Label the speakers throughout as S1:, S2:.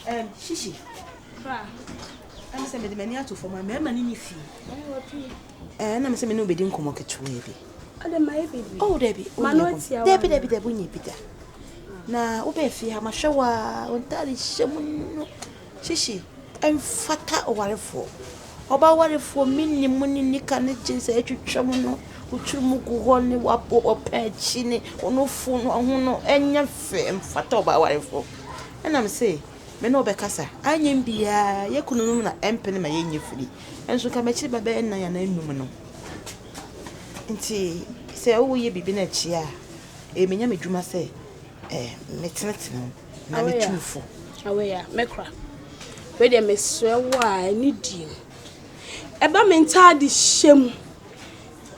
S1: Shishi. I'm saying the many to for my memory in fee. And I'm saying nobody didn't come up to me. Oh, Debbie, Debbie, Bunny Peter. Now, Obefi, I'm a shower on Tally Shamun. Shishi, I'm fatter or whatever. About what if for me, money, Nick and Nitches, Chamuno, Uchumuku, one wapo or pechine, or no phone, or no, and your fame, fatter about whatever. And I'm saying, Meno Becassa, I am be a Yakununa empany my in your free, and so come at you by Ben and Numano. And see, say, oh, ye be been a chia. A minyami druma say, let's let no, now be truthful.
S2: Away, Mecra. Where Miss why I need you. Eba mentadi shame.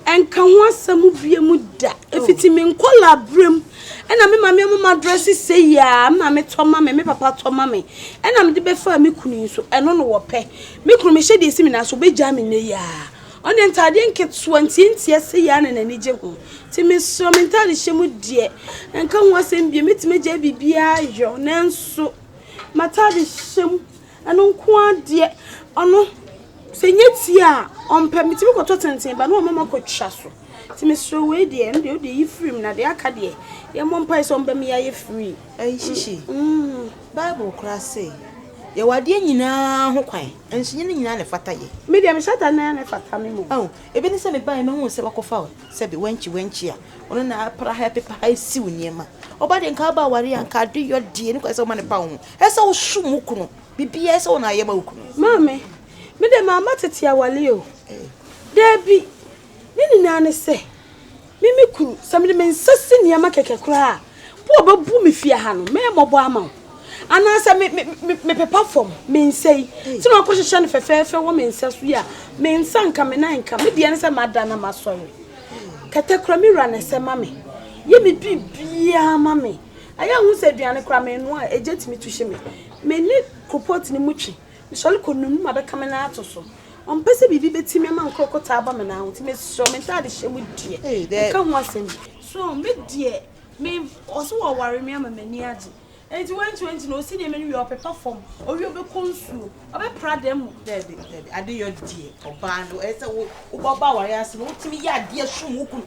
S2: And can want some be a muda if it's in collar brim. And I mean, my mamma dresses say, ya, mammy, Tom, mammy, papa, Tom, mammy. And I'm the before me couldn't so I don't know what pay. Me could me shed the seminar so be jamming the ya. On the entire kids 20 years, say yan and any jiggle. Timmy so mentally shame with dear. And come once and be met me, Jabby, be I, your nan so. Matadi shame. And on quad dear. Oh no. Say yet, on permitting what to but no mamma could chasso. Timmy so way dear, and you free na the Acadie. Your mom pies on me, I free.
S1: Eh, Shishi. Bible class say. You are dear Nina, who quite, and she didn't know the fatta.
S2: Medium sat and then if I come.
S1: Oh, even if I buy my own Sabako fowl, said the wench here. On an apple happy pie soon, Yema. Or by the Kaba Wari and Cardi your dear, because so many pound. As all Shumukuno, BBS on I am Okuno. Mammy, Madame Matatia Walio. Debbie, Nini Nana say. Mimiku, somebody means Sassin Yamaka cry. Poor Boomy Fiahan, May Mobama. And answer me perform, mean say, so no question for fair woman says we are, mean son come and I come, the answer Madonna Massory. Catacrami ran and say, Mammy, ye me be mammy. I who said Diana Crammy and why a jet me to shimmy. May need Cropot in Muchi, we shall call no mother coming out or so. On Pessy be betting me among crocotaba and out, Miss so mentality shame with dear. There come once in so mid dear, may also worry me, I'm a maniac. And you went to no see them you perform or you'll be consul. I'll be proud them. Debbie, I do your dear or band or as a Baba, I ask no to me, ya dear Shumuku.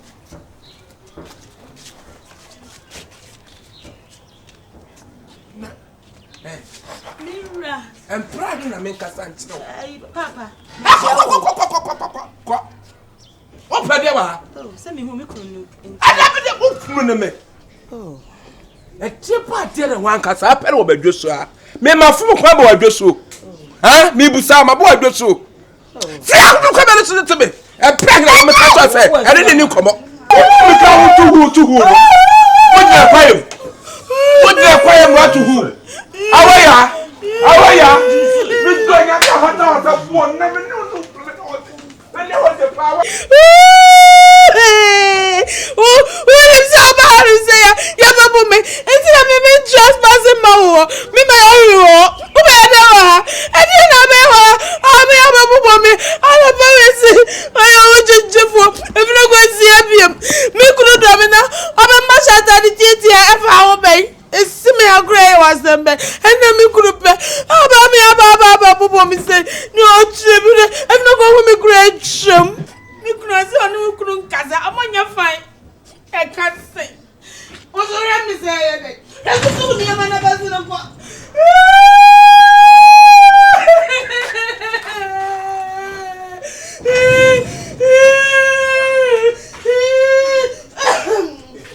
S1: Mira,
S3: and proud in America,
S2: Papa.
S3: What Padeva?
S1: Oh, send me home.
S3: I never did.
S1: Oh.
S3: A cheaper dear one cast up and over Joshua. May my fool come over Joshua. Huh? Me Busama boy Joshua. See how you come and listen to me. And pregnant on the country. I didn't come up. To who? What the fire? What the fire? What to who? How are ya? Miss going at the hot of one never knew. I know the power.
S2: Oh, what is so bad to say? You have a me. And see, I'm even trespassing my war. Me, my own. Who may I know? And you know me. I'll be able to me. I'll say, I own just for if you go see him. Me couldn't have me now. I'm a much at the TTF. How obey. It's me how gray was them. And then me could be. About me say, no, tribute. I'm not going to be great. You couldn't cast I'm on your fight. I can't say. What's the rest me say? That's the me I'm never seen a pot.